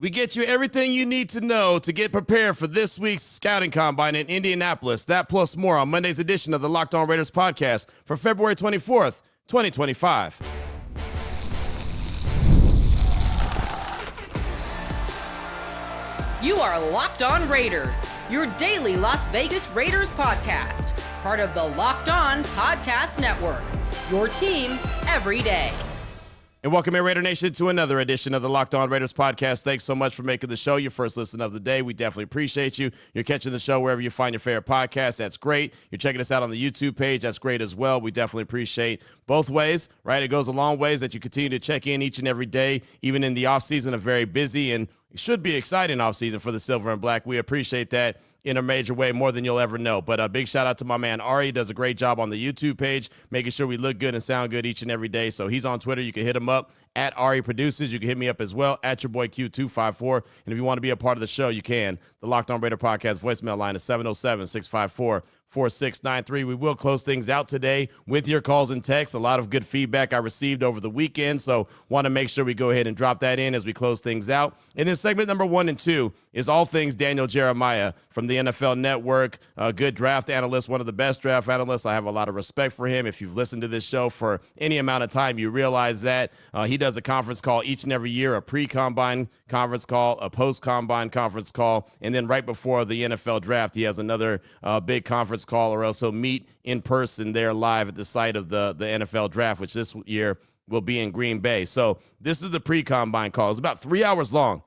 We get you everything you need to know to get prepared for this week's scouting combine in Indianapolis. That plus more on Monday's edition of the Locked On Raiders podcast for February 24th, 2025. You are Locked On Raiders, your daily Las Vegas Raiders podcast. Part of the Locked On Podcast Network, your team every day. And welcome in, Raider Nation, to another edition of the Locked On Raiders podcast. Thanks so much for making the show your first listen of the day. We definitely appreciate you. You're catching the show wherever you find your favorite podcast. That's great. You're checking us out on the YouTube page. That's great as well. We definitely appreciate both ways, right? It goes a long ways that you continue to check in each and every day, even in the offseason, a very busy and it should be exciting offseason for the Silver and Black. We appreciate that in a major way, more than you'll ever know. But a big shout out to my man Ari. He does a great job on the YouTube page, making sure we look good and sound good each and every day. So he's on Twitter. You can hit him up at Ari Produces. You can hit me up as well at your boy Q254. And if you want to be a part of the show, you can. The Locked On Raider podcast voicemail line is 707-654-4693. We will close things out today with your calls and texts. A lot of good feedback I received over the weekend, so want to make sure we go ahead and drop that in as we close things out. And then segment number 1 and 2 is all things Daniel Jeremiah from the NFL Network, a good draft analyst, one of the best draft analysts. I have a lot of respect for him. If you've listened to this show for any amount of time, you realize that he does a conference call each and every year, a pre-combine conference call, a post-combine conference call, and then right before the NFL draft, he has another big conference call, or else he'll meet in person there live at the site of the NFL draft, which this year will be in Green Bay. So this is the pre-combine call. It's about 3 hours long.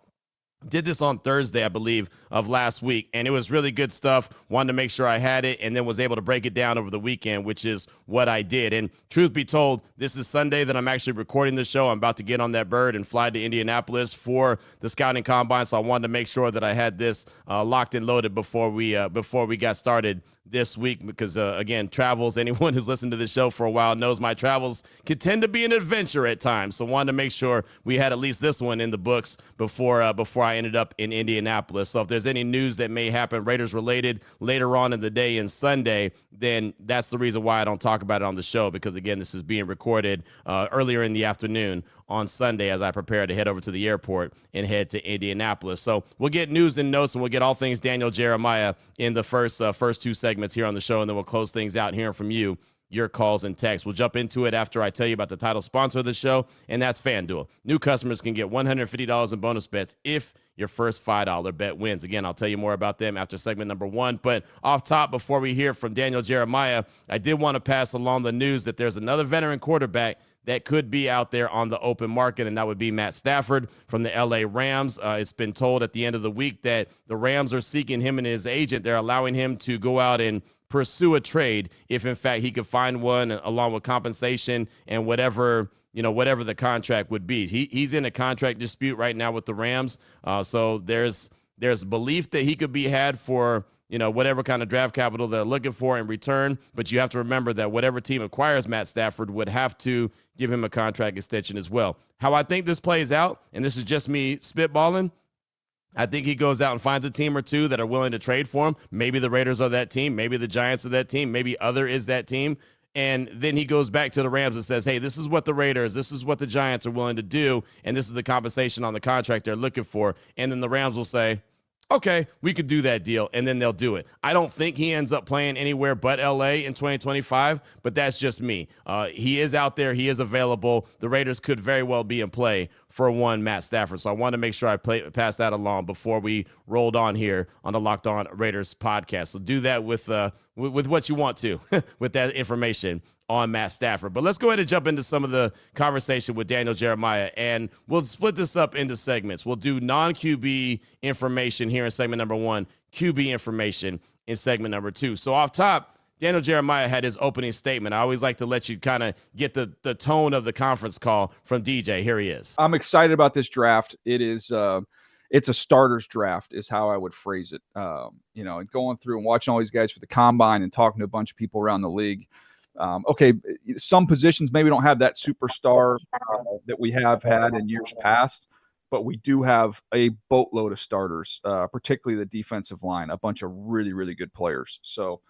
Did this on Thursday, I believe, of last week, and it was really good stuff. Wanted to make sure I had it, and then was able to break it down over the weekend, which is what I did. And truth be told, this is Sunday that I'm actually recording the show. I'm about to get on that bird and fly to Indianapolis for the scouting combine, so I wanted to make sure that I had this locked and loaded before we got started this week, because again, travels, anyone who's listened to this show for a while knows my travels can tend to be an adventure at times. So wanted to make sure we had at least this one in the books before I ended up in Indianapolis. So if there's any news that may happen Raiders related later on in the day and Sunday, then that's the reason why I don't talk about it on the show, because again, this is being recorded earlier in the afternoon on Sunday as I prepare to head over to the airport and head to Indianapolis. So we'll get news and notes, and we'll get all things Daniel Jeremiah in the first two segments here on the show, and then we'll close things out hearing from you, your calls and texts. We'll jump into it after I tell you about the title sponsor of the show, and that's FanDuel. New customers can get $150 in bonus bets if your first $5 bet wins. Again, I'll tell you more about them after segment number 1. But off top, before we hear from Daniel Jeremiah, I did want to pass along the news that there's another veteran quarterback that could be out there on the open market, and that would be Matt Stafford from the LA Rams. It's been told at the end of the week that the Rams are seeking him and his agent. They're allowing him to go out and pursue a trade if, in fact, he could find one, along with compensation and whatever the contract would be. He's in a contract dispute right now with the Rams, so there's belief that he could be had for whatever kind of draft capital they're looking for in return. But you have to remember that whatever team acquires Matt Stafford would have to give him a contract extension as well. How I think this plays out, and this is just me spitballing, I think he goes out and finds a team or two that are willing to trade for him. Maybe the Raiders are that team. Maybe the Giants are that team. Maybe other is that team. And then he goes back to the Rams and says, hey, this is what the Raiders, this is what the Giants are willing to do, and this is the compensation on the contract they're looking for. And then the Rams will say, okay, we could do that deal, and then they'll do it. I don't think he ends up playing anywhere but L.A. in 2025, but that's just me. He is out there. He is available. The Raiders could very well be in play for one Matt Stafford. So I want to make sure I pass that along before we rolled on here on the Locked On Raiders podcast. So do that with what you want to with that information on Matt Stafford. But let's go ahead and jump into some of the conversation with Daniel Jeremiah, and we'll split this up into segments. We'll do non-QB information here in segment number 1, QB information in segment number 2. So off top, Daniel Jeremiah had his opening statement. I always like to let you kind of get the tone of the conference call from DJ. Here he is. I'm excited about this draft. It is it's a starter's draft is how I would phrase it. And going through and watching all these guys for the combine and talking to a bunch of people around the league. Okay, some positions maybe don't have that superstar that we have had in years past, but we do have a boatload of starters, particularly the defensive line, a bunch of really, really good players. So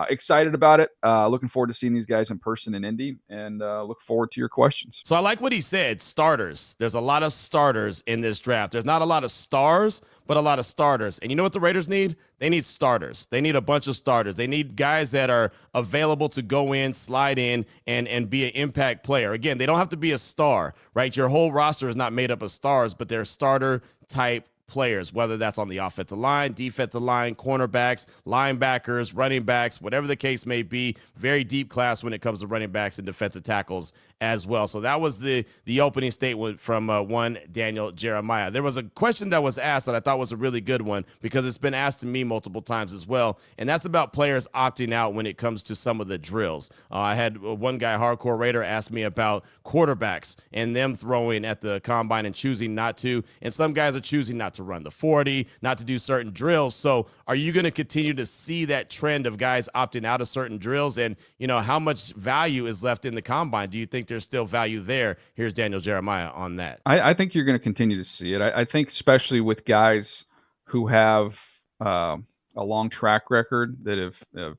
excited about it. Looking forward to seeing these guys in person in Indy, and look forward to your questions. So I like what he said, starters. There's a lot of starters in this draft. There's not a lot of stars, but a lot of starters. And you know what the Raiders need? They need starters. They need a bunch of starters. They need guys that are available to go in, slide in, and be an impact player. Again, they don't have to be a star, right? Your whole roster is not made up of stars, but they're starter type players, whether that's on the offensive line, defensive line, cornerbacks, linebackers, running backs, whatever the case may be. Very deep class when it comes to running backs and defensive tackles as well. So that was the opening statement from one Daniel Jeremiah. There was a question that was asked that I thought was a really good one because it's been asked to me multiple times as well, and that's about players opting out when it comes to some of the drills. I had one guy, Hardcore Raider, ask me about quarterbacks and them throwing at the combine and choosing not to, and some guys are choosing not to run the 40, not to do certain drills. So are you going to continue to see that trend of guys opting out of certain drills? And, you know, how much value is left in the combine? Do you think there's still value there? Here's Daniel Jeremiah on that. I think you're going to continue to see it. I think especially with guys who have a long track record that have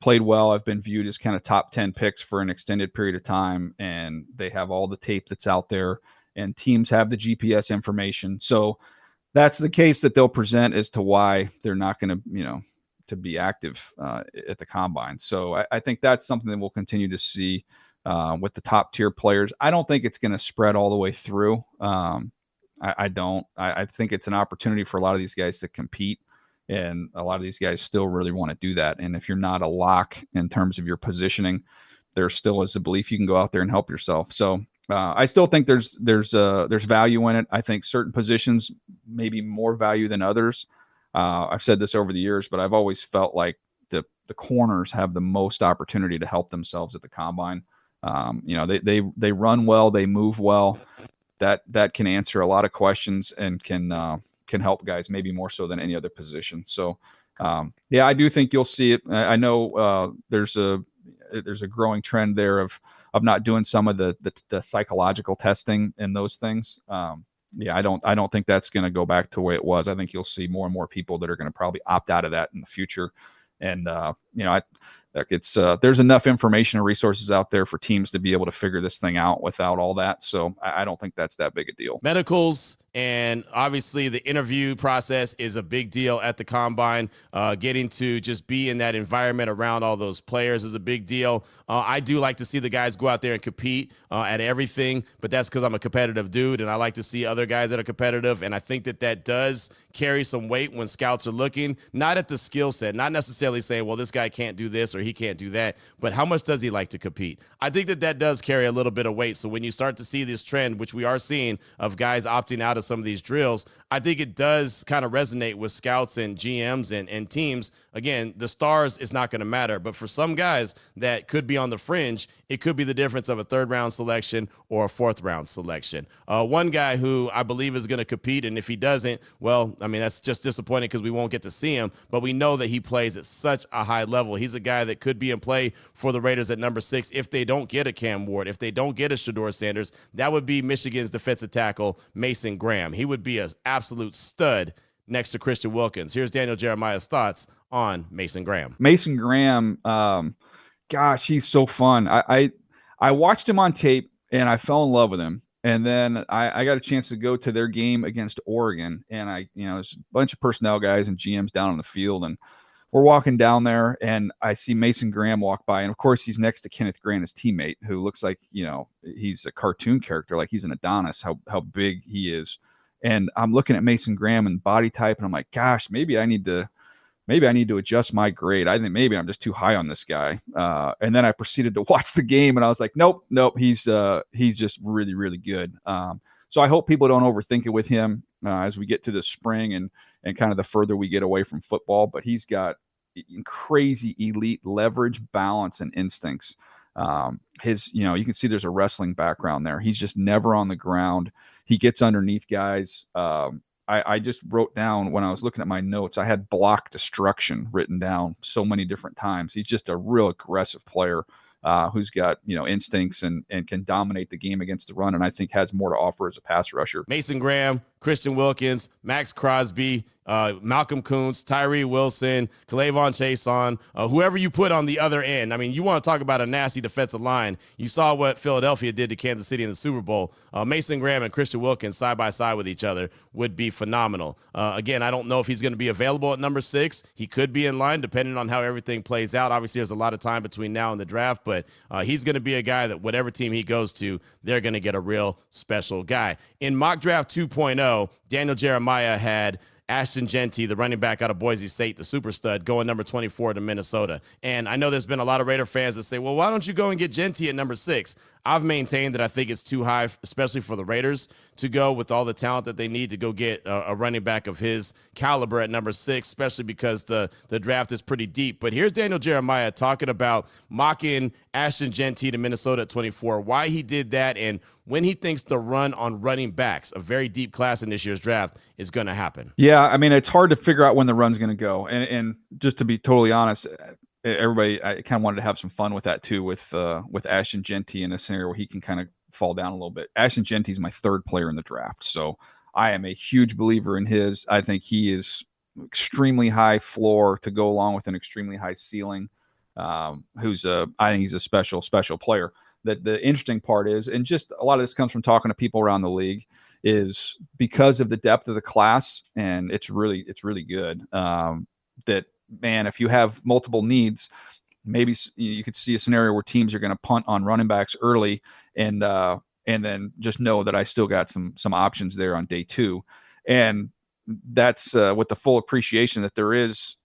played well, have been viewed as kind of top 10 picks for an extended period of time, and they have all the tape that's out there, and teams have the GPS information. So that's the case that they'll present as to why they're not going to be active at the combine. So I think that's something that we'll continue to see with the top tier players. I don't think it's going to spread all the way through. I don't. I think it's an opportunity for a lot of these guys to compete, and a lot of these guys still really want to do that. And if you're not a lock in terms of your positioning, there still is a belief you can go out there and help yourself. So I still think there's value in it. I think certain positions maybe more value than others. I've said this over the years, but I've always felt like the corners have the most opportunity to help themselves at the combine. They run well, they move well. That can answer a lot of questions and can help guys maybe more so than any other position. So I do think you'll see it. I know there's a growing trend there of not doing some of the psychological testing and those things. I don't think that's going to go back to the way it was. I think you'll see more and more people that are going to probably opt out of that in the future. And there's enough information and resources out there for teams to be able to figure this thing out without all that. So I don't think that's that big a deal. Medicals and obviously the interview process is a big deal at the combine. Getting to just be in that environment around all those players is a big deal. I do like to see the guys go out there and compete at everything, but that's because I'm a competitive dude, and I like to see other guys that are competitive, and I think that does carry some weight when scouts are looking, not at the skill set, not necessarily saying, well, this guy can't do this or he can't do that, but how much does he like to compete? I think that does carry a little bit of weight. So when you start to see this trend, which we are seeing, of guys opting out of some of these drills, I think it does kind of resonate with scouts and GMs and teams. Again, the stars is not going to matter, but for some guys that could be on the fringe, it could be the difference of a third-round selection or a fourth-round selection. One guy who I believe is going to compete, and if he doesn't, well, I mean, that's just disappointing because we won't get to see him, but we know that he plays at such a high level. He's a guy that could be in play for the Raiders at number 6 if they don't get a Cam Ward, if they don't get a Shedeur Sanders. That would be Michigan's defensive tackle, Mason Graham. He would be an absolute stud next to Christian Wilkins. Here's Daniel Jeremiah's thoughts on Mason Graham. Mason Graham, gosh, he's so fun. I watched him on tape and I fell in love with him. And then I got a chance to go to their game against Oregon, and there's a bunch of personnel guys and GMs down on the field, and we're walking down there, and I see Mason Graham walk by, and of course he's next to Kenneth Grant, his teammate, who looks like he's a cartoon character, like he's an Adonis, how big he is. And I'm looking at Mason Graham and body type, and I'm like, gosh, maybe I need to adjust my grade. I think maybe I'm just too high on this guy. And then I proceeded to watch the game, and I was like, nope, he's just really, really good. So I hope people don't overthink it with him as we get to the spring and kind of the further we get away from football. But he's got crazy elite leverage, balance, and instincts. You can see there's a wrestling background there. He's just never on the ground. He gets underneath guys. I just wrote down when I was looking at my notes, I had block destruction written down so many different times. He's just a real aggressive player who's got, instincts and can dominate the game against the run, and I think has more to offer as a pass rusher. Mason Graham, Christian Wilkins, Max Crosby, Malcolm Kuntz, Tyree Wilson, K'Lavon Chason, whoever you put on the other end. I mean, you want to talk about a nasty defensive line. You saw what Philadelphia did to Kansas City in the Super Bowl. Mason Graham and Christian Wilkins side by side with each other would be phenomenal. Again, I don't know if he's going to be available at number 6. He could be in line depending on how everything plays out. Obviously, there's a lot of time between now and the draft, but he's going to be a guy that whatever team he goes to, they're going to get a real special guy. In mock draft 2.0, Daniel Jeremiah had Ashton Genty, the running back out of Boise State, the super stud, going number 24 to Minnesota. And I know there's been a lot of Raider fans that say, well, why don't you go and get Genty at number 6? I've maintained that I think it's too high, especially for the Raiders, to go with all the talent that they need to go get a running back of his caliber at number 6, especially because the draft is pretty deep. But here's Daniel Jeremiah talking about mocking Ashton Genty to Minnesota at 24, why he did that, and when he thinks the run on running backs, a very deep class in this year's draft, is going to happen. Yeah, I mean, it's hard to figure out when the run's going to go. And just to be totally honest, everybody, I kind of wanted to have some fun with that too, with Ashton Genty in a scenario where he can kind of fall down a little bit. Ashton Genty is my 3rd player in the draft, so I am a huge believer in his. I think he is extremely high floor to go along with an extremely high ceiling. I think he's a special player. That the interesting part is, and just a lot of this comes from talking to people around the league, is because of the depth of the class, and it's really good. That, man, if you have multiple needs, maybe you could see a scenario where teams are going to punt on running backs early, and then just know that I still got some options there on day 2, and that's with the full appreciation that there is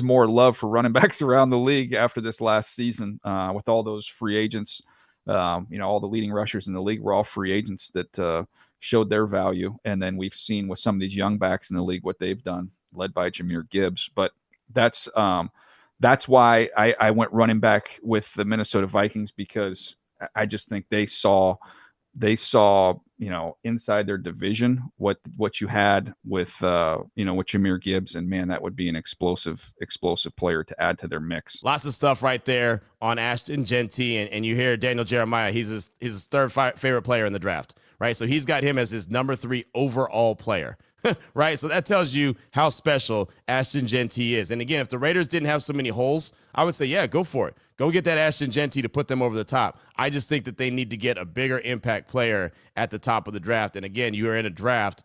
more love for running backs around the league after this last season, with all those free agents. All the leading rushers in the league were all free agents that showed their value, and then we've seen with some of these young backs in the league what they've done, led by Jahmyr Gibbs. But that's why I went running back with the Minnesota Vikings, because I just think they saw inside their division what you had with Jahmyr Gibbs, and man, that would be an explosive player to add to their mix. Lots of stuff right there on Ashton Genty, and you hear Daniel Jeremiah, he's his 3rd favorite player in the draft, right? So he's got him as his number 3 overall player. Right, so that tells you how special Ashton Genty is. And again, if the Raiders didn't have so many holes, I would say, yeah, go for it. Go get that Ashton Genty to put them over the top. I just think that they need to get a bigger impact player at the top of the draft. And again, you are in a draft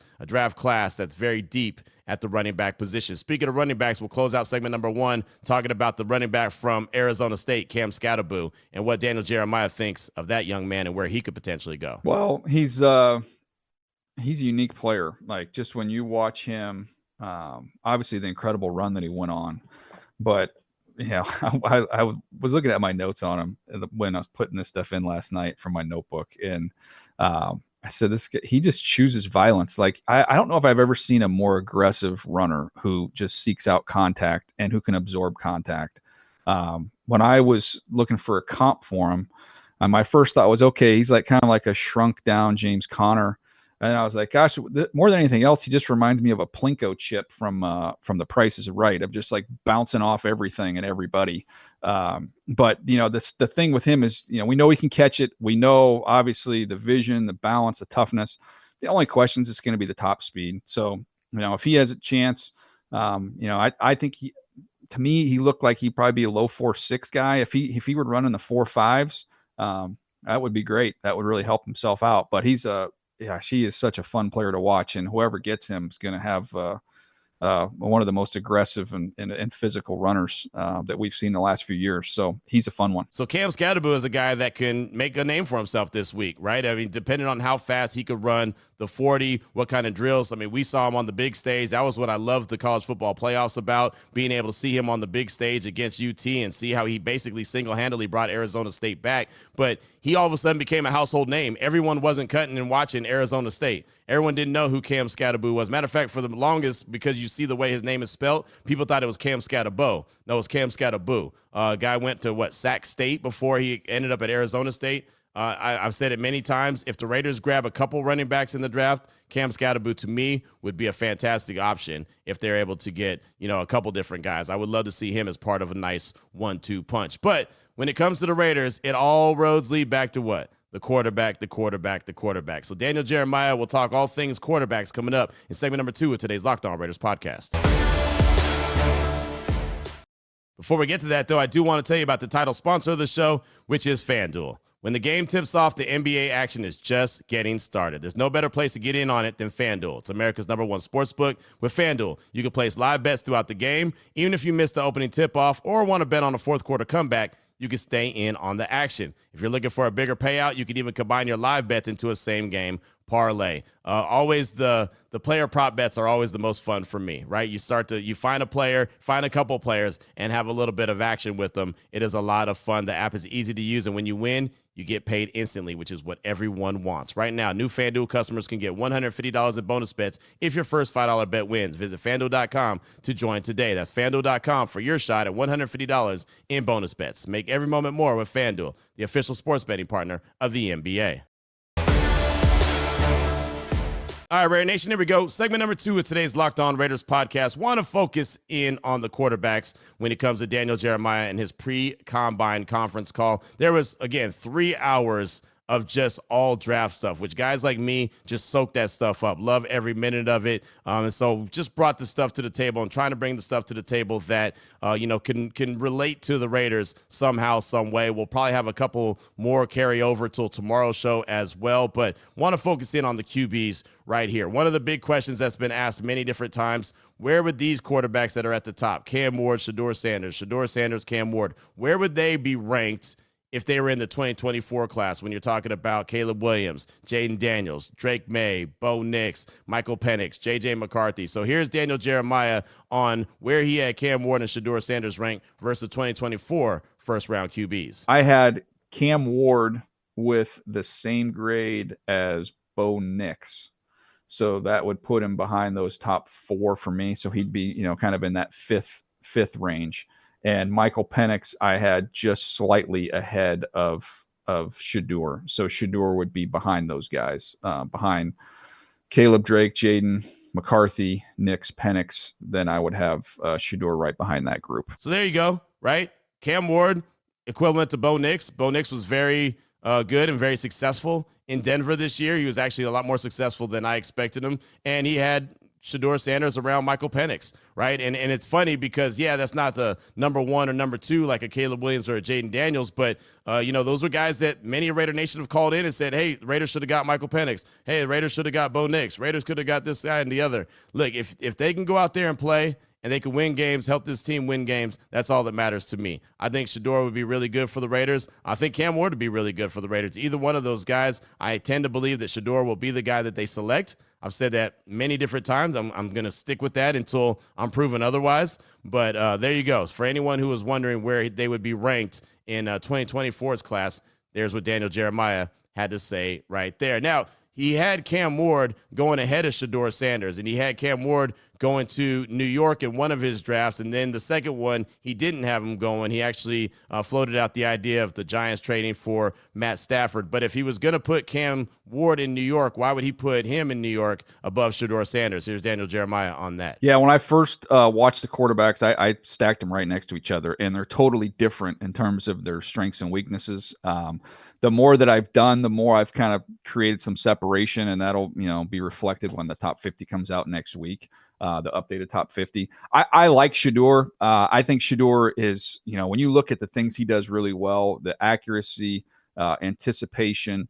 class that's very deep at the running back position. Speaking of running backs, we'll close out segment number 1 talking about the running back from Arizona State, Cam Skattebo, and what Daniel Jeremiah thinks of that young man and where he could potentially go. Well, he's a unique player. Like, just when you watch him, obviously the incredible run that he went on, but I was looking at my notes on him when I was putting this stuff in last night from my notebook, and I said, he just chooses violence. Like, I don't know if I've ever seen a more aggressive runner who just seeks out contact and who can absorb contact. When I was looking for a comp for him, my first thought was, okay, he's like kind of like a shrunk down James Conner. And I was like, gosh, more than anything else, he just reminds me of a Plinko chip from The Price is Right, of just like bouncing off everything and everybody. But the thing with him is, we know he can catch it. We know obviously the vision, the balance, the toughness. The only question is it's going to be the top speed. So if he has a chance, I think to me he looked like he'd probably be a low 4.6 guy. If he would run in the 4.5s, that would be great. That would really help himself out. But she is such a fun player to watch, and whoever gets him is going to have one of the most aggressive and physical runners that we've seen the last few years. So he's a fun one. So Cam Skattebo is a guy that can make a name for himself this week, right? I mean, depending on how fast he could run the 40, what kind of drills. I mean, we saw him on the big stage. That was what I loved the college football playoffs about, being able to see him on the big stage against UT and see how he basically single-handedly brought Arizona State back. But he all of a sudden became a household name. Everyone wasn't cutting and watching Arizona State. Everyone didn't know who Cam Skattebo was. Matter of fact, for the longest, because you see the way his name is spelled, people thought it was Cam Skattebo. No, it was Cam Skattebo. Guy went to, Sac State before he ended up at Arizona State. I've said it many times. If the Raiders grab a couple running backs in the draft, Cam Skattebo, to me, would be a fantastic option if they're able to get, a couple different guys. I would love to see him as part of a nice 1-2 punch. But when it comes to the Raiders, all roads lead back to what? the quarterback, the quarterback, the quarterback. So Daniel Jeremiah will talk all things quarterbacks coming up in segment number 2 of today's Locked On Raiders podcast. Before we get to that, though, I do want to tell you about the title sponsor of the show, which is FanDuel. When the game tips off, the NBA action is just getting started. There's no better place to get in on it than FanDuel. It's America's #1 sportsbook. With FanDuel, you can place live bets throughout the game. Even if you miss the opening tip-off or want to bet on a fourth quarter comeback, you can stay in on the action. If you're looking for a bigger payout, you can even combine your live bets into a same-game parlay. Always the player prop bets are always the most fun for me, right? You find a player, find a couple players, and have a little bit of action with them. It is a lot of fun. The app is easy to use, and when you win, you get paid instantly, which is what everyone wants. Right now, new FanDuel customers can get $150 in bonus bets if your first $5 bet wins. Visit FanDuel.com to join today. That's FanDuel.com for your shot at $150 in bonus bets. Make every moment more with FanDuel, the official sports betting partner of the NBA. All right, Raider Nation, here we go. Segment number 2 of today's Locked On Raiders podcast. Want to focus in on the quarterbacks when it comes to Daniel Jeremiah and his pre-combine conference call. There was, again, 3 hours of just all draft stuff, which guys like me just soak that stuff up. Love every minute of it. And so just brought the stuff to the table and trying to bring the stuff to the table that, can relate to the Raiders somehow, some way. We'll probably have a couple more carry over till tomorrow's show as well, but want to focus in on the QBs right here. One of the big questions that's been asked many different times, where would these quarterbacks that are at the top, Cam Ward, Shedeur Sanders, Cam Ward, where would they be ranked if they were in the 2024 class, when you're talking about Caleb Williams, Jaden Daniels, Drake May, Bo Nix, Michael Penix, J.J. McCarthy. So here's Daniel Jeremiah on where he had Cam Ward and Shedeur Sanders ranked versus 2024 first-round QBs. I had Cam Ward with the same grade as Bo Nix. So that would put him behind those top 4 for me. So he'd be, kind of in that fifth range. And Michael Penix, I had just slightly ahead of Shedeur. So Shedeur would be behind those guys, behind Caleb, Drake, Jaden, McCarthy, Nix, Penix. Then I would have Shedeur right behind that group. So there you go, right? Cam Ward, equivalent to Bo Nix. Bo Nix was very good and very successful in Denver this year. He was actually a lot more successful than I expected him. And he had Shedeur Sanders around Michael Penix, right? And it's funny because, that's not the number 1 or number 2 like a Caleb Williams or a Jaden Daniels, but, those are guys that many Raider Nation have called in and said, hey, the Raiders should have got Michael Penix. Hey, the Raiders should have got Bo Nix. Raiders could have got this guy and the other. Look, if they can go out there and play and they can win games, help this team win games, that's all that matters to me. I think Shedeur would be really good for the Raiders. I think Cam Ward would be really good for the Raiders. Either one of those guys, I tend to believe that Shedeur will be the guy that they select. I've said that many different times. I'm going to stick with that until I'm proven otherwise. But there you go. For anyone who was wondering where they would be ranked in 2024's class, there's what Daniel Jeremiah had to say right there. Now, he had Cam Ward going ahead of Shedeur Sanders, and he had Cam Ward going to New York in one of his drafts, and then the second one, he didn't have him going. He actually floated out the idea of the Giants trading for Matt Stafford. But if he was going to put Cam Ward in New York, why would he put him in New York above Shedeur Sanders? Here's Daniel Jeremiah on that. Yeah, when I first watched the quarterbacks, I stacked them right next to each other, and they're totally different in terms of their strengths and weaknesses. The more that I've done, the more I've kind of created some separation, and that'll be reflected when the top 50 comes out next week. The updated top 50. I like Shedeur. I think Shedeur is, when you look at the things he does really well, the accuracy, anticipation,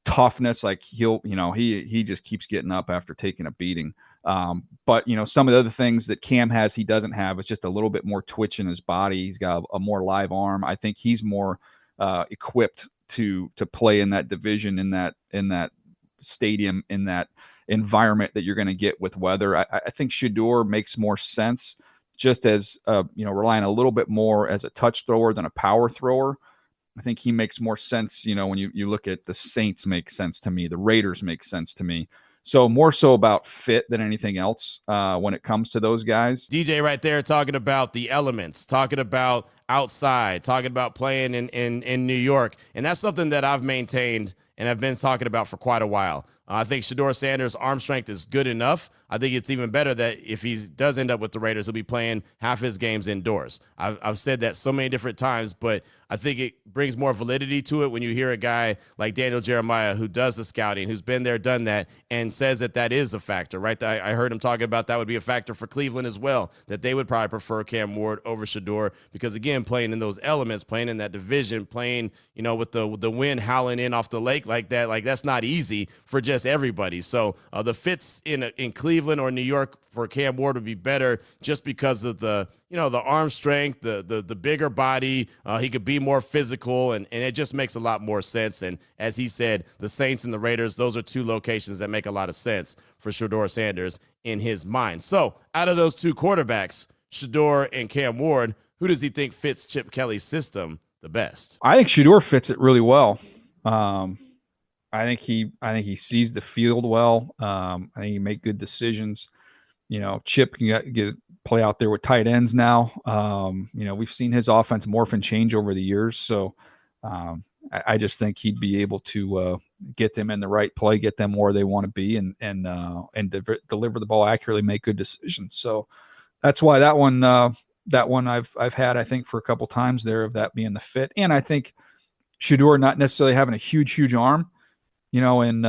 toughness, like he just keeps getting up after taking a beating. But some of the other things that Cam has, he doesn't have. It's just a little bit more twitch in his body. He's got a more live arm. I think he's more equipped to play in that division, in that stadium, in that environment that you're going to get with weather. I think Shedeur makes more sense, just as relying a little bit more as a touch thrower than a power thrower. I think he makes more sense. When you look at the Saints, make sense to me. The Raiders make sense to me. So more so about fit than anything else when it comes to those guys. DJ right there talking about the elements, talking about outside, talking about playing in New York. And that's something that I've maintained and I've been talking about for quite a while. I think Shedeur Sanders' arm strength is good enough. I think it's even better that if he does end up with the Raiders, he'll be playing half his games indoors. I've said that so many different times, but I think it brings more validity to it when you hear a guy like Daniel Jeremiah, who does the scouting, who's been there, done that, and says that that is a factor, right? I heard him talking about that would be a factor for Cleveland as well, that they would probably prefer Cam Ward over Shedeur because, again, playing in those elements, playing in that division, playing, with the wind howling in off the lake like that, like that's not easy for just everybody. So the fits in Cleveland or New York for Cam Ward would be better just because of the arm strength, the bigger body. He could be more physical, and it just makes a lot more sense. And as he said, the Saints and the Raiders, those are two locations that make a lot of sense for Shedeur Sanders in his mind. So out of those two quarterbacks, Shedeur and Cam Ward, who does he think fits Chip Kelly's system the best? I think Shedeur fits it really well. I think he sees the field well. I think he make good decisions. Chip can play out there with tight ends now. We've seen his offense morph and change over the years. So I just think he'd be able to get them in the right play, get them where they want to be, and deliver the ball accurately, make good decisions. So that's why that one I've had, I think, for a couple times there of that being the fit. And I think Shedeur not necessarily having a huge arm, in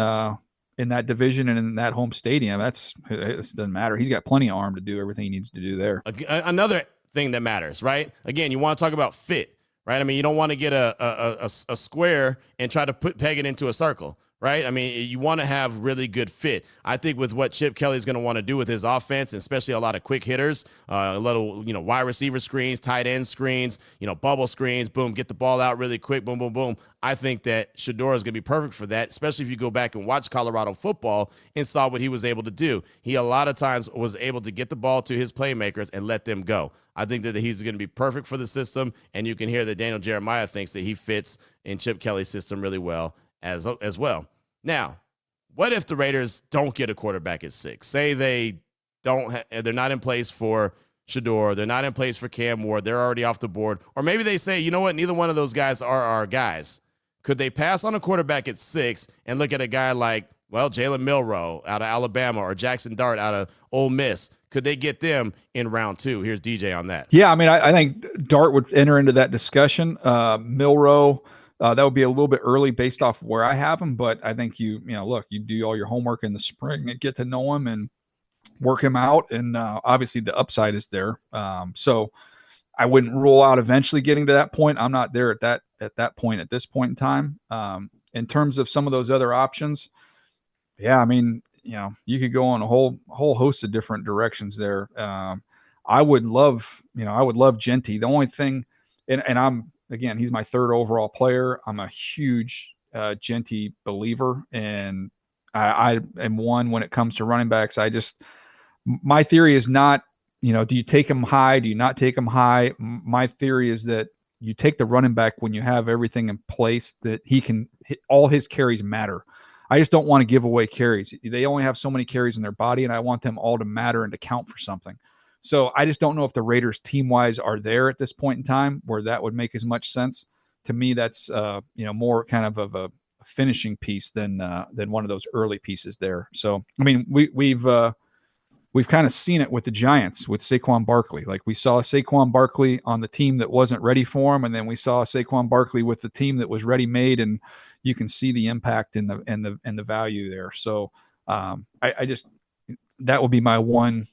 that division and in that home stadium, it doesn't matter. He's got plenty of arm to do everything he needs to do there. Another thing that matters, right? Again, you want to talk about fit, right? I mean, you don't want to get a square and try to peg it into a circle, right? I mean, you want to have really good fit. I think with what Chip Kelly's going to want to do with his offense, and especially a lot of quick hitters, a little, wide receiver screens, tight end screens, bubble screens, boom, get the ball out really quick, boom, boom, boom. I think that Shedeur is going to be perfect for that, especially if you go back and watch Colorado football and saw what he was able to do. He a lot of times was able to get the ball to his playmakers and let them go. I think that he's going to be perfect for the system, and you can hear that Daniel Jeremiah thinks that he fits in Chip Kelly's system really well as well. Now, what if the Raiders don't get a quarterback at 6? Say they they're not in place for Shedeur, they're not in place for Cam Ward, they're already off the board, or maybe they say, you know what, neither one of those guys are our guys. Could they pass on a quarterback at 6 and look at a guy like, Jalen Milroe out of Alabama or Jackson Dart out of Ole Miss? Could they get them in round 2? Here's DJ on that. Yeah, I mean, I think Dart would enter into that discussion. Milroe, that would be a little bit early based off where I have him, but I think you do all your homework in the spring and get to know him and work him out, and obviously the upside is there. So I wouldn't rule out eventually getting to that point. I'm not there at that point at this point in time. In terms of some of those other options, yeah, I mean, you could go in a whole host of different directions there. I would love Genty. The only thing, and again, he's my 3rd overall player. I'm a huge Genty believer, and I am one when it comes to running backs. My theory is not, do you take him high? Do you not take him high? My theory is that you take the running back when you have everything in place that he can hit, all his carries matter. I just don't want to give away carries. They only have so many carries in their body, and I want them all to matter and to count for something. So I just don't know if the Raiders team-wise are there at this point in time where that would make as much sense. To me, that's more kind of a finishing piece than one of those early pieces there. So I mean, we've kind of seen it with the Giants with Saquon Barkley. Like, we saw Saquon Barkley on the team that wasn't ready for him, and then we saw Saquon Barkley with the team that was ready-made, and you can see the impact and the value there. So I just, that would be my one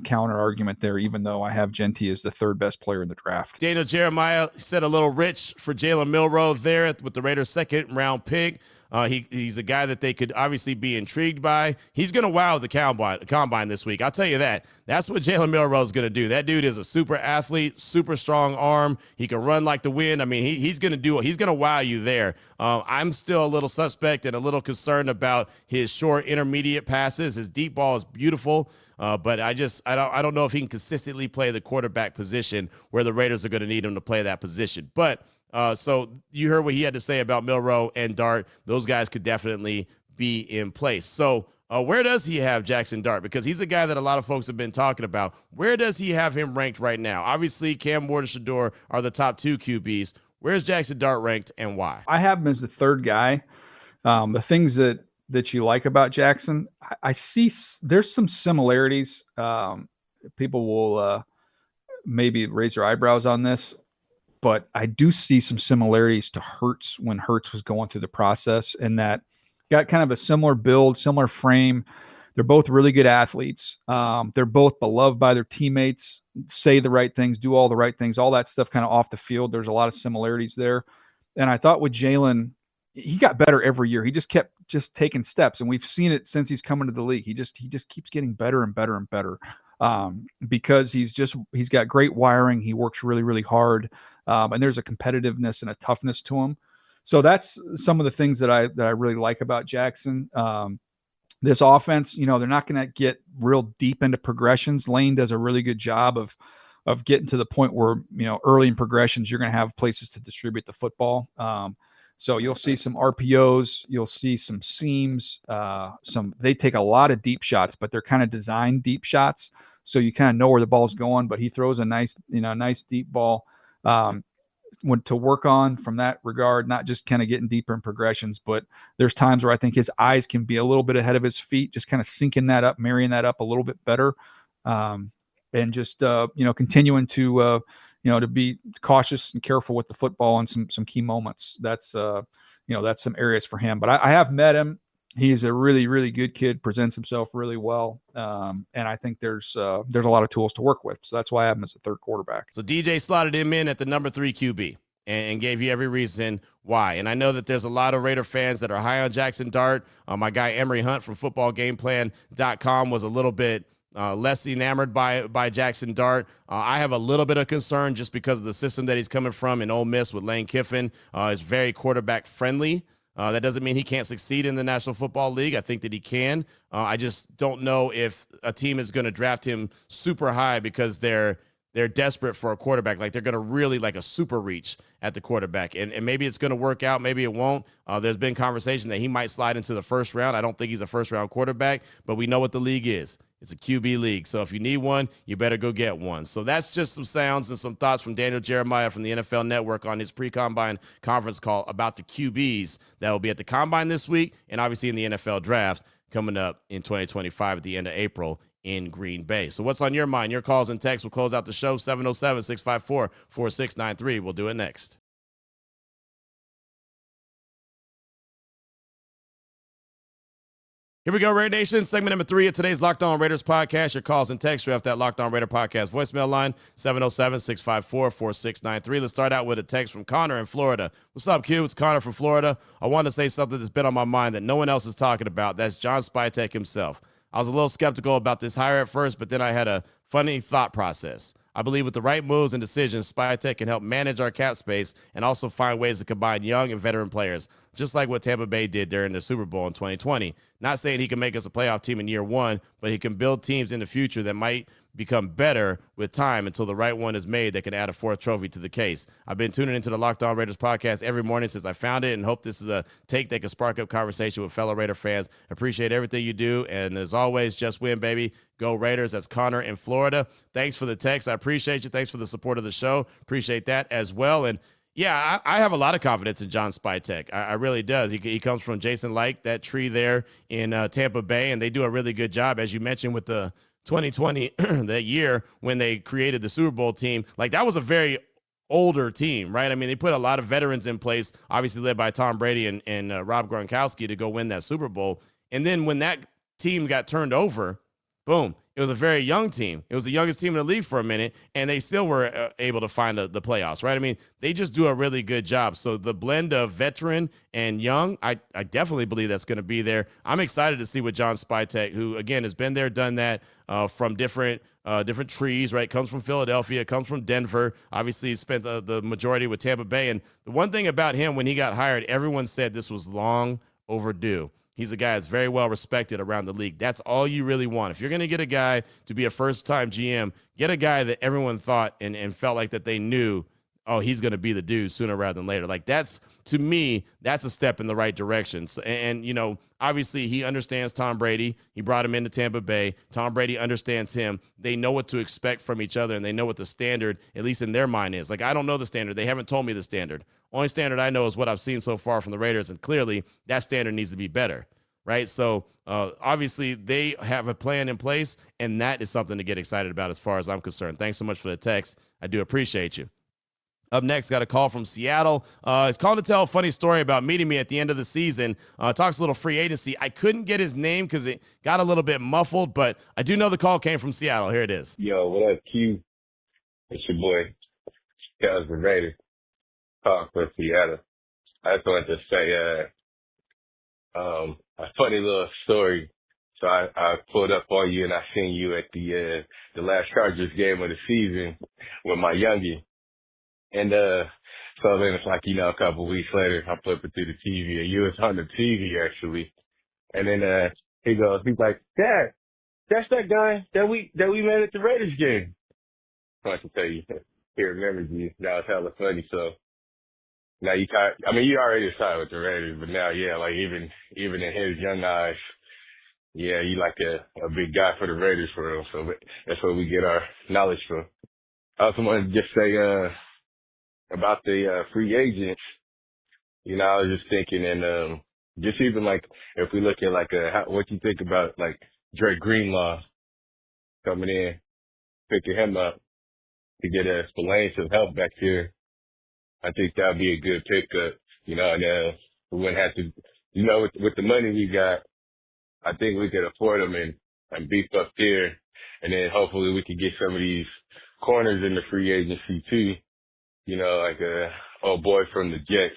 counter argument there, even though I have Genty as the 3rd best player in the draft. Daniel Jeremiah said a little rich for Jalen Milroe there with the Raiders' 2nd round pick. He's a guy that they could obviously be intrigued by. He's going to wow the combine this week. I'll tell you that. That's what Jalen Milroe is going to do. That dude is a super athlete, super strong arm. He can run like the wind. I mean, he's going to wow you there. I'm still a little suspect and a little concerned about his short intermediate passes. His deep ball is beautiful. But I don't know if he can consistently play the quarterback position where the Raiders are going to need him to play that position. But so you heard what he had to say about Milroe and Dart. Those guys could definitely be in place. So where does he have Jackson Dart? Because he's a guy that a lot of folks have been talking about. Where does he have him ranked right now? Obviously, Cam Ward and Shedeur are the top 2 QBs. Where's Jackson Dart ranked and why? I have him as the 3rd guy. The things that you like about Jackson, I see there's some similarities. People will maybe raise their eyebrows on this. but I do see some similarities to Hurts when Hurts was going through the process, and that got kind of a similar build, similar frame. They're both really good athletes. They're both beloved by their teammates, say the right things, do all the right things, all that stuff kind of off the field. There's a lot of similarities there. And I thought with Jalen, he got better every year. He just kept taking steps. And we've seen it since he's come into the league. He just keeps getting better and better and better because he's got great wiring. He works really, really hard. And there's a competitiveness and a toughness to him. So that's some of the things that I really like about Jackson. This offense, they're not going to get real deep into progressions. Lane does a really good job of getting to the point where, early in progressions, you're going to have places to distribute the football. So you'll see some RPOs, you'll see some seams, they take a lot of deep shots, but they're kind of designed deep shots. So you kind of know where the ball's going, but he throws a nice deep ball. To work on from that regard, not just kind of getting deeper in progressions, but there's times where I think his eyes can be a little bit ahead of his feet, just kind of syncing that up, marrying that up a little bit better. And just, continuing to be cautious and careful with the football and some key moments. That's some areas for him, but I have met him. He's a really, really good kid, presents himself really well. And I think there's a lot of tools to work with. So that's why I have him as a third quarterback. So DJ slotted him in at the number 3 QB and gave you every reason why. And I know that there's a lot of Raider fans that are high on Jackson Dart. My guy Emery Hunt from footballgameplan.com was a little bit less enamored by Jackson Dart. I have a little bit of concern just because of the system that he's coming from in Ole Miss with Lane Kiffin. Is very quarterback friendly. That doesn't mean he can't succeed in the National Football League. I think that he can. I just don't know if a team is going to draft him super high because they're desperate for a quarterback. Like they're going to really like a super reach at the quarterback. And maybe it's going to work out. Maybe it won't. There's been conversation that he might slide into the first round. I don't think he's a first round quarterback, but we know what the league is. It's a QB league. So if you need one, you better go get one. So that's just some sounds and some thoughts from Daniel Jeremiah from the NFL Network on his pre-combine conference call about the QBs that will be at the combine this week and obviously in the NFL draft coming up in 2025 at the end of April in Green Bay. So what's on your mind? Your calls and texts will close out the show. 707-654-4693. We'll do it next. Here we go, Raider Nation. Segment number 3 of today's Locked On Raiders podcast. Your calls and texts are off that Locked On Raider podcast voicemail line, 707-654-4693. Let's start out with a text from Connor in Florida. What's up, Q? It's Connor from Florida. I want to say something that's been on my mind that no one else is talking about. That's John Spytek himself. I was a little skeptical about this hire at first, but then I had a funny thought process. I believe with the right moves and decisions, Spytek can help manage our cap space and also find ways to combine young and veteran players, just like what Tampa Bay did during the Super Bowl in 2020. Not saying he can make us a playoff team in year one, but he can build teams in the future that might become better with time until the right one is made that can add a 4th trophy to the case. I've been tuning into the Locked On Raiders podcast every morning since I found it and hope this is a take that can spark up conversation with fellow Raider fans. Appreciate everything you do. And as always, just win, baby. Go Raiders. That's Connor in Florida. Thanks for the text. I appreciate you. Thanks for the support of the show. Appreciate that as well. And yeah, I have a lot of confidence in John Spytek. I really does. He comes from Jason Licht, that tree there in Tampa Bay, and they do a really good job, as you mentioned, with the 2020, that year when they created the Super Bowl team. Like, that was a very older team, right? I mean, they put a lot of veterans in place, obviously led by Tom Brady and Rob Gronkowski to go win that Super Bowl. And then when that team got turned over, boom, it was a very young team. It was the youngest team in the league for a minute, and they still were able to find the playoffs, right? I mean, they just do a really good job. So the blend of veteran and young, I definitely believe that's going to be there. I'm excited to see what John Spytek, who, again, has been there, done that from different trees, right? Comes from Philadelphia, comes from Denver. Obviously, he spent the majority with Tampa Bay. And the one thing about him, when he got hired, everyone said this was long overdue. He's a guy that's very well respected around the league. That's all you really want. If you're going to get a guy to be a first-time GM, get a guy that everyone thought and felt like that they knew, oh, he's going to be the dude sooner rather than later. Like, that's, to me, that's a step in the right direction. So, and, you know, obviously he understands Tom Brady. He brought him into Tampa Bay. Tom Brady understands him. They know what to expect from each other, and they know what the standard, at least in their mind, is. Like, I don't know the standard. They haven't told me the standard. Only standard I know is what I've seen so far from the Raiders, and clearly that standard needs to be better, right? So obviously they have a plan in place, and that is something to get excited about as far as I'm concerned. Thanks so much for the text. I do appreciate you. Up next, got a call from Seattle. He's calling to tell a funny story about meeting me at the end of the season. Talks a little free agency. I couldn't get his name because it got a little bit muffled, but I do know the call came from Seattle. Here it is. Yo, what up, Q? It's your boy, Calvin Raider, calling from Seattle. I just wanted to say, a funny little story. So I pulled up on you and I seen you at the last Chargers game of the season with my youngin. And, so then it's like, a couple weeks later, I'm flipping through the TV and you was on the TV actually. And then, he's like, Dad, that's that guy that we met at the Raiders game. I want to tell you, he remembers you. That was hella funny. So now you you already signed with the Raiders, but now, yeah, like even in his young eyes, yeah, you like a big guy for the Raiders for real. So that's where we get our knowledge from. I also wanted to just say, about the, free agents, I was just thinking and, just even like, if we look at like, what you think about like Drake Greenlaw coming in, picking him up to get Spillane some help back here. I think that'd be a good pickup, and we wouldn't have to, with the money we got, I think we could afford them and beef up there. And then hopefully we could get some of these corners in the free agency too. Like old boy from the Jets.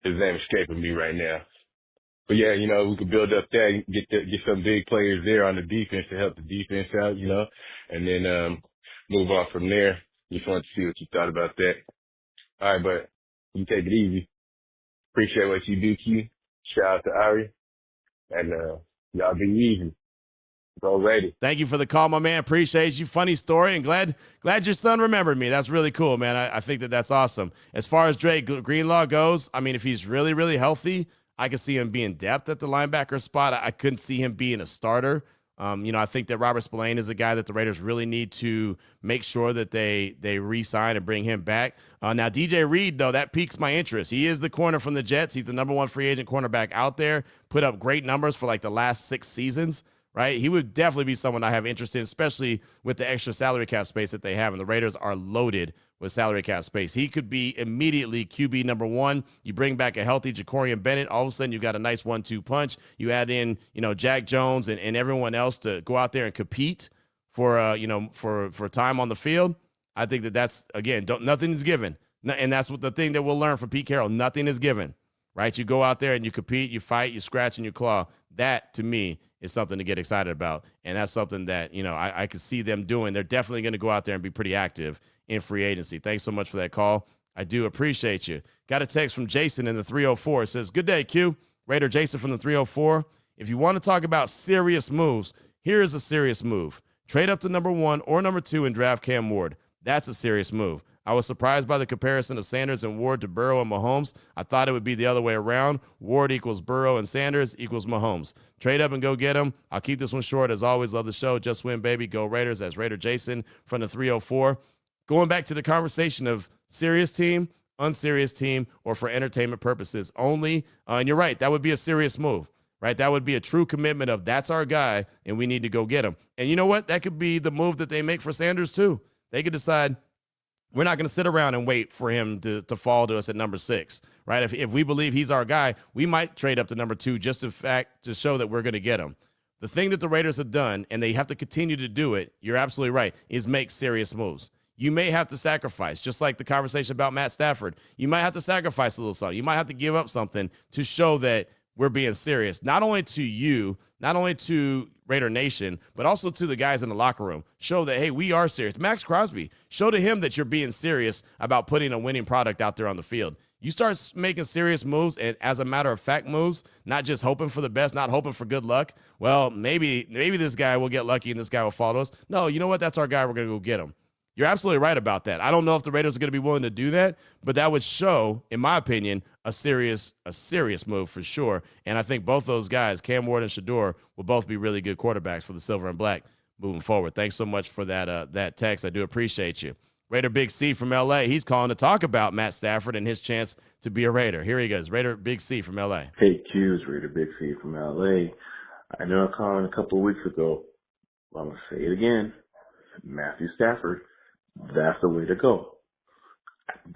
His name is escaping me right now. But yeah, we could build up that, get some big players there on the defense to help the defense out, and then move on from there. Just wanted to see what you thought about that. All right, but you take it easy. Appreciate what you do, Q. Shout out to Ari. And y'all be easy. Go Raiders. Thank you for the call, my man. Appreciate you. Funny story, and glad your son remembered me. That's really cool, man. I think that's awesome. As far as Drake Greenlaw goes, I mean, if he's really, really healthy, I could see him being depth at the linebacker spot. I couldn't see him being a starter. I think that Robert Spillane is a guy that the Raiders really need to make sure that they re-sign and bring him back. Now, DJ Reed, though, that piques my interest. He is the corner from the Jets. He's the number one free agent cornerback out there. Put up great numbers for like the last 6 seasons, right? He would definitely be someone I have interest in, especially with the extra salary cap space that they have. And the Raiders are loaded with salary cap space. He could be immediately QB number 1. You bring back a healthy Jacorian Bennett. All of a sudden, you got a nice 1-2 punch. You add in, Jack Jones and everyone else to go out there and compete for time on the field. I think that's, again, nothing is given. And that's what the thing that we'll learn from Pete Carroll. Nothing is given, right? You go out there and you compete, you fight, you scratch and you claw. That, to me, is something to get excited about. And that's something that, I could see them doing. They're definitely going to go out there and be pretty active in free agency. Thanks so much for that call. I do appreciate you. Got a text from Jason in the 304. It says, good day, Q. Raider Jason from the 304. If you want to talk about serious moves, here is a serious move. Trade up to number 1 or number 2 and draft Cam Ward. That's a serious move. I was surprised by the comparison of Sanders and Ward to Burrow and Mahomes. I thought it would be the other way around. Ward equals Burrow and Sanders equals Mahomes. Trade up and go get him. I'll keep this one short. As always, love the show. Just win, baby. Go Raiders. That's Raider Jason from the 304. Going back to the conversation of serious team, unserious team, or for entertainment purposes only. And you're right. That would be a serious move, right? That would be a true commitment of that's our guy and we need to go get him. And you know what? That could be the move that they make for Sanders too. They could decide we're not going to sit around and wait for him to fall to us at number 6, right? If we believe he's our guy, we might trade up to number 2 just to show that we're going to get him. The thing that the Raiders have done, and they have to continue to do it, you're absolutely right, is make serious moves. You may have to sacrifice, just like the conversation about Matt Stafford. You might have to sacrifice a little something. You might have to give up something to show that we're being serious, not only to you, not only to Raider Nation, but also to the guys in the locker room. Show that, hey, we are serious. Max Crosby, show to him that you're being serious about putting a winning product out there on the field. You start making serious moves, and as a matter of fact moves, not just hoping for the best, not hoping for good luck. Well, maybe this guy will get lucky and this guy will fall to us. No, you know what? That's our guy. We're going to go get him. You're absolutely right about that. I don't know if the Raiders are going to be willing to do that, but that would show, in my opinion, a serious move for sure. And I think both those guys, Cam Ward and Shador, will both be really good quarterbacks for the Silver and Black moving forward. Thanks so much for that text. I do appreciate you. Raider Big C from L.A., he's calling to talk about Matt Stafford and his chance to be a Raider. Here he goes, Raider Big C from L.A. Hey, Q's Raider Big C from L.A. I know I called a couple of weeks ago. I'm going to say it again. Matthew Stafford. That's the way to go.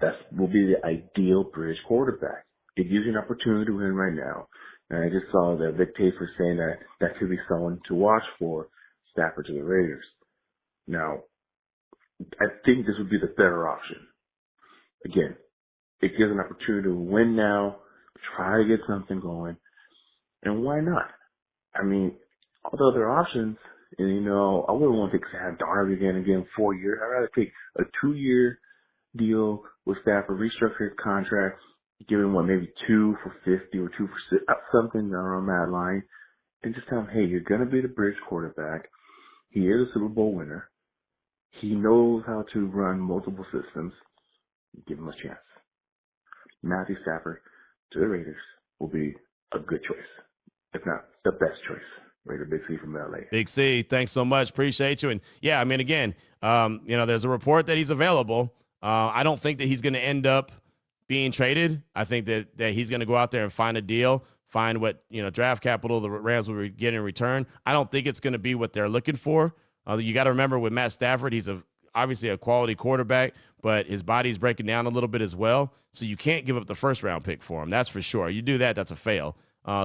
That will be the ideal bridge quarterback. It gives you an opportunity to win right now. And I just saw that Vic Tafur saying that that could be someone to watch for Stafford to the Raiders. Now, I think this would be the better option. Again, it gives an opportunity to win now, try to get something going, and why not? I mean, all the other options, and I wouldn't want to take Sam Darnold again 4 years. I'd rather take a 2-year deal with Stafford, restructure his contract, give him maybe 2 for 50 or 2 for 6, something around that line, and just tell him, hey, you're going to be the bridge quarterback. He is a Super Bowl winner. He knows how to run multiple systems. Give him a chance. Matthew Stafford to the Raiders will be a good choice, if not the best choice. Raider Big C from LA. Big C, thanks so much. Appreciate you. And yeah, I mean, again, there's a report that he's available. I don't think that he's going to end up being traded. I think that he's going to go out there and find a deal, find what, draft capital the Rams will get in return. I don't think it's going to be what they're looking for. You got to remember with Matt Stafford, he's obviously a quality quarterback, but his body's breaking down a little bit as well. So you can't give up the first round pick for him. That's for sure. You do that, that's a fail.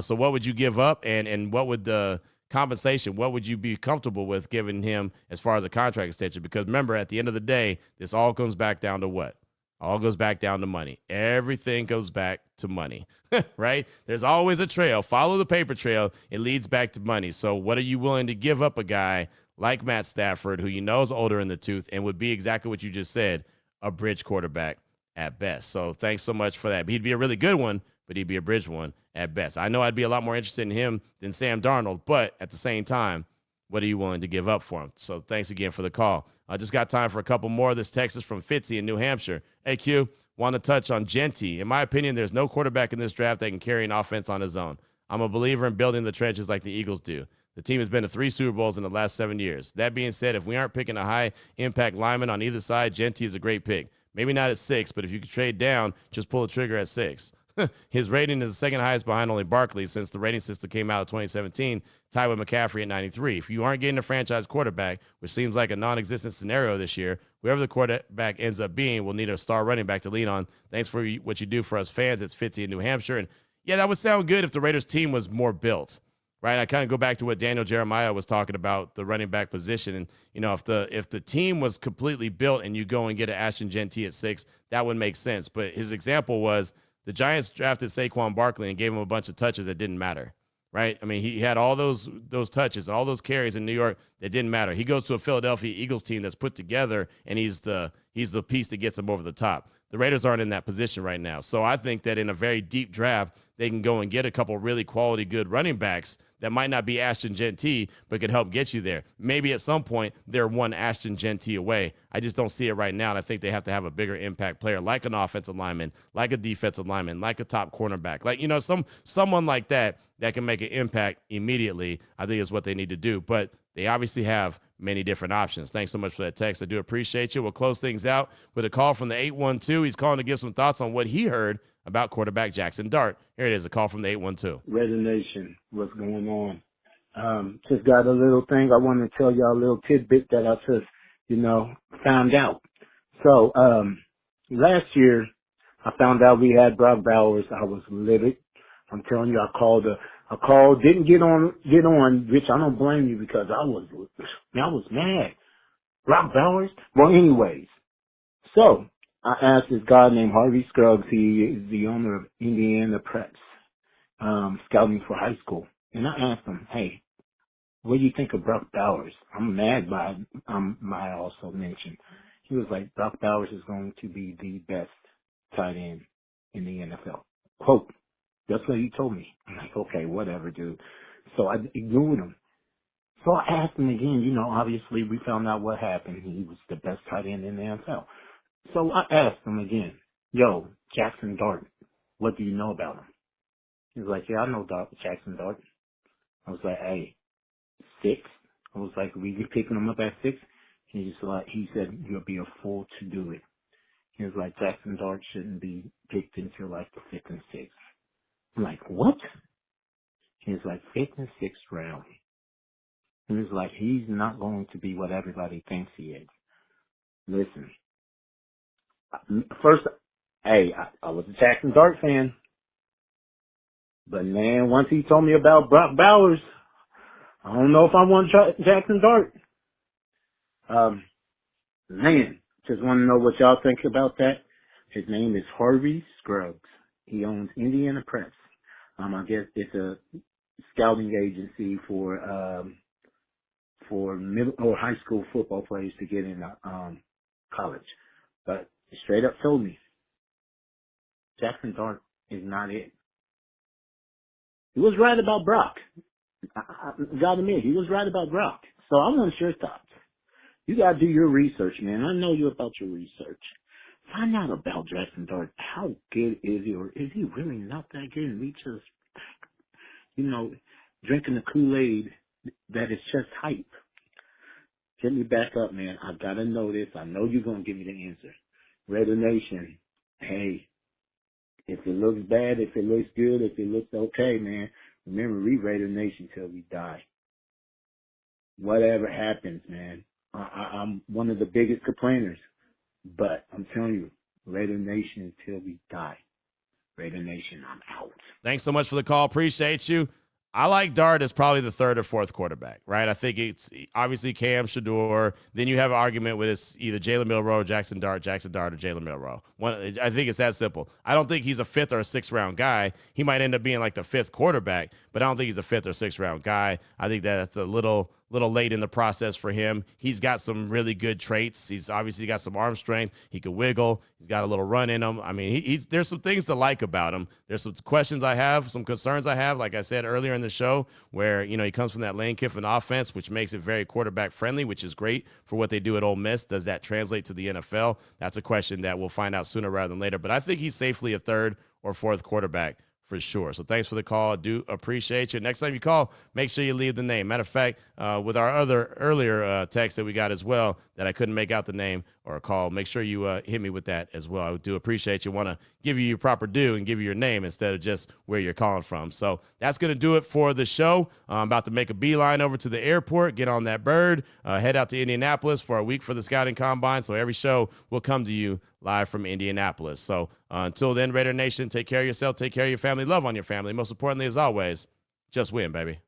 So what would you give up, and what would the compensation, what would you be comfortable with giving him as far as a contract extension? Because remember, at the end of the day, this all comes back down to what? All goes back down to money. Everything goes back to money, right? There's always a trail. Follow the paper trail. It leads back to money. So what are you willing to give up a guy like Matt Stafford, who is older in the tooth and would be exactly what you just said, a bridge quarterback at best? So thanks so much for that. He'd be a really good one, but he'd be a bridge one at best. I know I'd be a lot more interested in him than Sam Darnold, but at the same time, what are you willing to give up for him? So thanks again for the call. I just got time for a couple more. This text is from Fitzy in New Hampshire. Hey, Q, want to touch on Genty. In my opinion, there's no quarterback in this draft that can carry an offense on his own. I'm a believer in building the trenches like the Eagles do. The team has been to 3 Super Bowls in the last 7 years. That being said, if we aren't picking a high-impact lineman on either side, Genty is a great pick. Maybe not at 6, but if you could trade down, just pull the trigger at 6. His rating is the second highest behind only Barkley since the rating system came out of 2017, tied with McCaffrey at 93. If you aren't getting a franchise quarterback, which seems like a non-existent scenario this year, whoever the quarterback ends up being will need a star running back to lean on. Thanks for what you do for us fans. It's Fitzy in New Hampshire. And yeah, that would sound good if the Raiders team was more built, right? I kind of go back to what Daniel Jeremiah was talking about, the running back position. And, if the team was completely built and you go and get an Ashton Genty at 6, that would make sense. But his example was the Giants drafted Saquon Barkley and gave him a bunch of touches that didn't matter, right? I mean, he had all those touches, all those carries in New York that didn't matter. He goes to a Philadelphia Eagles team that's put together, and he's the piece that gets him over the top. The Raiders aren't in that position right now. So I think that in a very deep draft, they can go and get a couple really quality, good running backs that might not be Ashton Genty, but could help get you there. Maybe at some point they're one Ashton Genty away. I just don't see it right now, and I think they have to have a bigger impact player, like an offensive lineman, like a defensive lineman, like a top cornerback, like someone like that can make an impact immediately. I think is what they need to do. But they obviously have many different options. Thanks so much for that text. I do appreciate you. We'll close things out with a call from the 812. He's calling to give some thoughts on what he heard about quarterback Jackson Dart. Here it is, a call from the 812. Raider Nation, what's going on? Just got a little thing. I want to tell y'all a little tidbit that I just, found out. So, last year, I found out we had Brock Bowers. I was livid. I'm telling you, I called, didn't get on, which I don't blame you because I was mad. Brock Bowers? Well, anyways. So, I asked this guy named Harvey Scruggs. He is the owner of Indiana Preps, scouting for high school. And I asked him, hey, what do you think of Brock Bowers? I'm mad by I also mentioned. He was like, Brock Bowers is going to be the best tight end in the NFL. Quote. That's what he told me. I'm like, okay, whatever, dude. So I ignored him. So I asked him again, obviously we found out what happened. He was the best tight end in the NFL. So I asked him again, yo, Jackson Dart, what do you know about him? He was like, yeah, I know Jackson Dart. I was like, hey, 6? I was like, we picking him up at 6? He said, you'll be a fool to do it. He was like, Jackson Dart shouldn't be picked until like the 5th and 6th. I'm like, what? He was like, 5th and 6th round. He was like, he's not going to be what everybody thinks he is. Listen, First, hey, I was a Jackson Dart fan. But man, once he told me about Brock Bowers, I don't know if I want Jackson Dart. Man, just want to know what y'all think about that. His name is Harvey Scruggs. He owns Indiana Press. I guess it's a scouting agency for middle or high school football players to get in college. But he straight up told me Jackson Dart is not it. He was right about Brock. I gotta admit, he was right about Brock. So I want your thoughts. You gotta do your research, man. I know you about your research. Find out about Jackson Dart. How good is he, or is he really not that good? And we just, drinking the Kool-Aid that is just hype. Hit me back up, man. I gotta know this. I know you're gonna give me the answer. Raider Nation, hey, if it looks bad, if it looks good, if it looks okay, man, remember, we Raider Nation till we die. Whatever happens, man. I'm one of the biggest complainers, but I'm telling you, Raider Nation till we die. Raider Nation, I'm out. Thanks so much for the call. Appreciate you. I like Dart as probably the third or fourth quarterback, right? I think it's obviously Cam Shador. Then you have an argument with it's either Jalen Milroe or Jackson Dart, or Jalen Milroe. I think it's that simple. I don't think he's a fifth or a sixth round guy. He might end up being like the fifth quarterback, but I don't think he's a fifth or sixth round guy. I think that's a little late in the process for him. He's got some really good traits. He's obviously got some arm strength. He can wiggle. He's got a little run in him. I mean, there's some things to like about him. There's some questions I have, some concerns I have, like I said earlier in the show, where, he comes from that Lane Kiffin offense, which makes it very quarterback friendly, which is great for what they do at Ole Miss. Does that translate to the NFL? That's a question that we'll find out sooner rather than later. But I think he's safely a third or fourth quarterback for sure. So thanks for the call. I do appreciate you. Next time you call, make sure you leave the name. Matter of fact, with our other earlier text that we got as well that I couldn't make out the name or a call, make sure you hit me with that as well. I do appreciate you. Want to give you your proper due and give you your name instead of just where you're calling from. So that's going to do it for the show. I'm about to make a beeline over to the airport, get on that bird, head out to Indianapolis for a week for the Scouting Combine. So every show will come to you live from Indianapolis. So until then, Raider Nation, take care of yourself, take care of your family, love on your family. Most importantly, as always, just win, baby.